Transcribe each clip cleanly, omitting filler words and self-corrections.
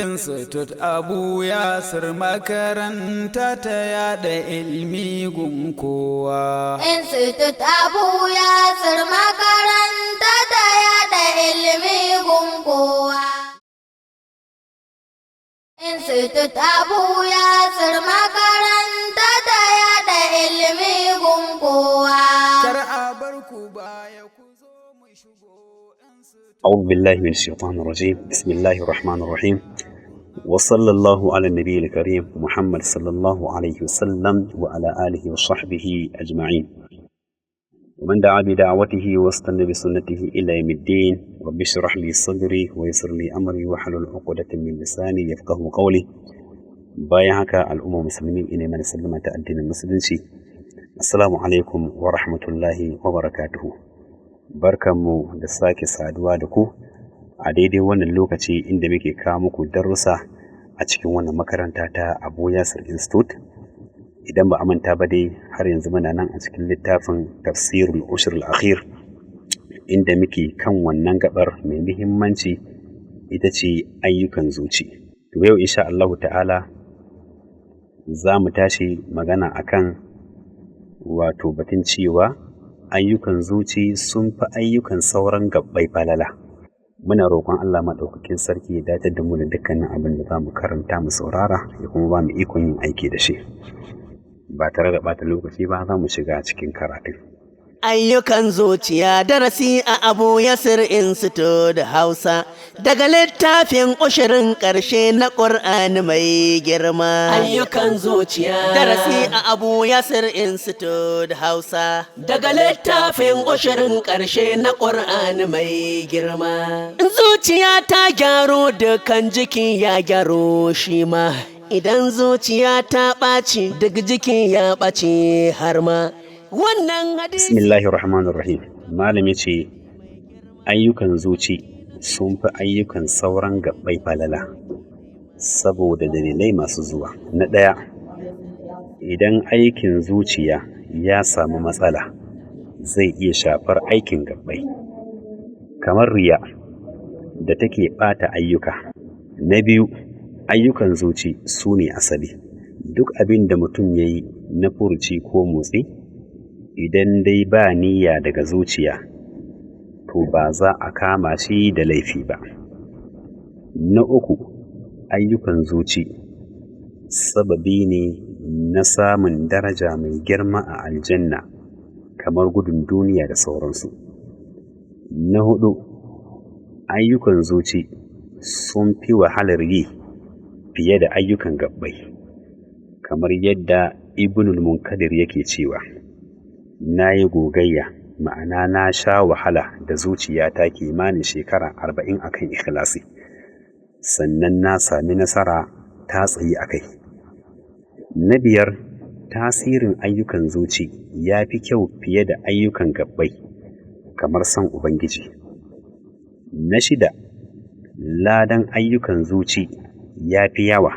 Institute Abu Yasir makaranta ta yada ilmi gun kowa. Institute Abu Yasir makaranta ta yada ilmi gun kowa. Institute Abu Yasir makaranta ta yada ilmi gun kowa. Kar a bar ku baya ku zo mu shigo. أعوذ بالله من الشيطان الرجيم بسم الله الرحمن الرحيم وصلى الله على النبي الكريم محمد صلى الله عليه وسلم وعلى آله وصحبه أجمعين ومن دعا بدعوته واستنى بسنته إلى يوم الدين رب اشرح لي صدري ويسر لي أمري واحلل عقدة من لساني يفقه قولي بايعك الأمم المسلمين إلى من سلم الدين المسلمين السلام عليكم ورحمة الله وبركاته. Barkanmu da sake saduwa da ku a daidai wannan lokaci inda muke kawo muku darussa a cikin wannan makaranta ta Abu Yasir Institute. Idan ba a manta ba dai har yanzu muna nan a cikin littafin Tafsirul Ushr al-Akhir inda muke kan wannan gabar mai muhimmanci ita ce ayyukan zuci. To yau insha Allah ta'ala za mu tashi magana akan wato batun cewa ayyukan zuci sun fi ayyukan sauran gabbai falala. Muna roƙon Allah maɗaukakin sarki ya dace da mu da dukkanin abin da za mu karanta mu saurara ya kuma ba mu ikon yin aiki da shi. Ba tare da ɓata lokaci ba za mu shiga cikin karatun. Ayyukan zuciya darasi a Abu Yasir Institute Hausa daga littafin ushirin ƙarshe na Ƙur'ani mai girma. Ayyukan zuciya Darasi a Abu Yasir Institute Hausa daga littafin ushirin ƙarshe na Ƙur'ani mai girma. Zuciya ta gyaro dukan jiki ya gyaro shi ma. Idan zuciya ta ɓaci duk jiki ya ɓaci har ma. Wannan hadisi Bismillahirrahmanirrahim. Malam ya ce ayyukan zuci sun fi ayyukan sauran gabbai falala saboda dalilai masu zuwa. Na ɗaya, idan aikin zuciya ya samu matsala zai iya shafar aikin gabbai kamar riya da take ɓata ayyuka. Na biyu, ayyukan zuci su ne asali. Duk abin da mutum ya yi na furuci ko motsi idan dai ba niyya daga zuciya to ba za a kama shi da laifi ba. Na uku, ayyukan zuci sababi ne na samun daraja mai girma a aljanna kamar gudun duniya da sauransu. Na hudu, ayyukan zuci sun fi wahalar yi fiye da ayyukan gabbai kamar yadda Ibnul Munkadir yake cewa, na yi gogayya ma'ana na sha wahala da zuciyata kimanin shekara 40 akan ikhlasi sannan na sami nasara ta tsayi a kai. Na biyar, tasirin ayyukan zuci ya fi kyau fiye da ayyukan gabbai kamar son Ubangiji. Na shida, ladan ayyukan zuci ya fi yawa.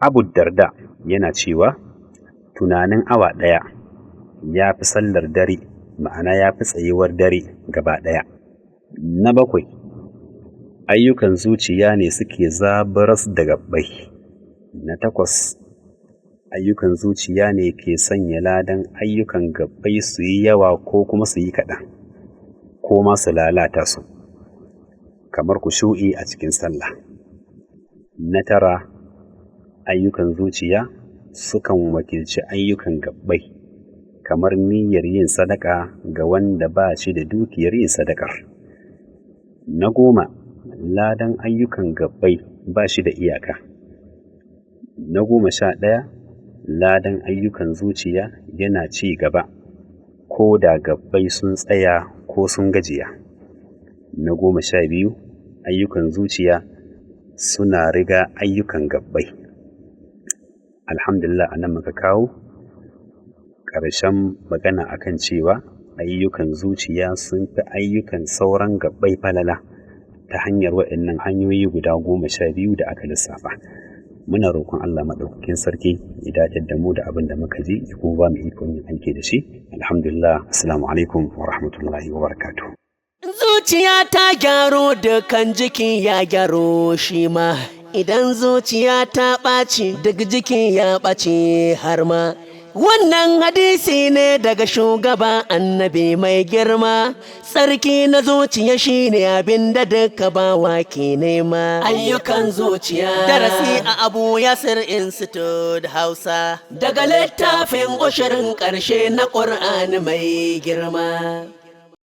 Abu Darda yana cewa tunanin awa ɗaya ya fi sallar dare, ma'ana ya fi tsayuwar dare gaba ɗaya. Na bakwai, ayyukan zuciya ne suke zabaras da gabbai. Na takwas, ayyukan zuciya ne ke sanya ladan ayyukan gabbai su yi yawa ko kuma su yi kaɗan ko ma su lalata su kamar kushu'i a cikin sallah. Na tara, ayyukan zuciya sukan wakilci ayyukan gabbai kamar niyyar yin sadaka ga wanda ba shi da dukiyar yin sadakar. Na goma, ladan ayyukan gabbai ba shi da iyaka. Na 11, ladan ayyukan zuciya yana ci gaba ko da gabbai sun tsaya ko sun gajiya. Na 12, ayyukan zuciya suna riga ayyukan gabbai. Alhamdulillah, anan muka kawo ƙarshen magana akan cewa ayyukan zuciya sun fi ayyukan sauran gabbai falala ta hanyar waɗannan hanyoyi guda 12 da aka lissafa. Muna roƙon Allah maɗaukakin sarki ya dace da mu da abin da muka ji ya kuma ba mu ikon yin aiki da shi. Alhamdulillah, assalamu alaikum wa rahmatullahi wa barakatuh. zuciya ta gyaro dukan jiki ya gyaro shi ma. idan zuciya ta ɓaci duk jiki ya ɓace har ma. Wannan hadisi ne daga shugaba annabi mai girma, tsarki na zuciya shine abin da duka bawa ke nema. Ayyukan zuciya. Darasi a Abu Yasir Institute Hausa daga littafin ushirin ƙarshe na ƙur'ani mai girma.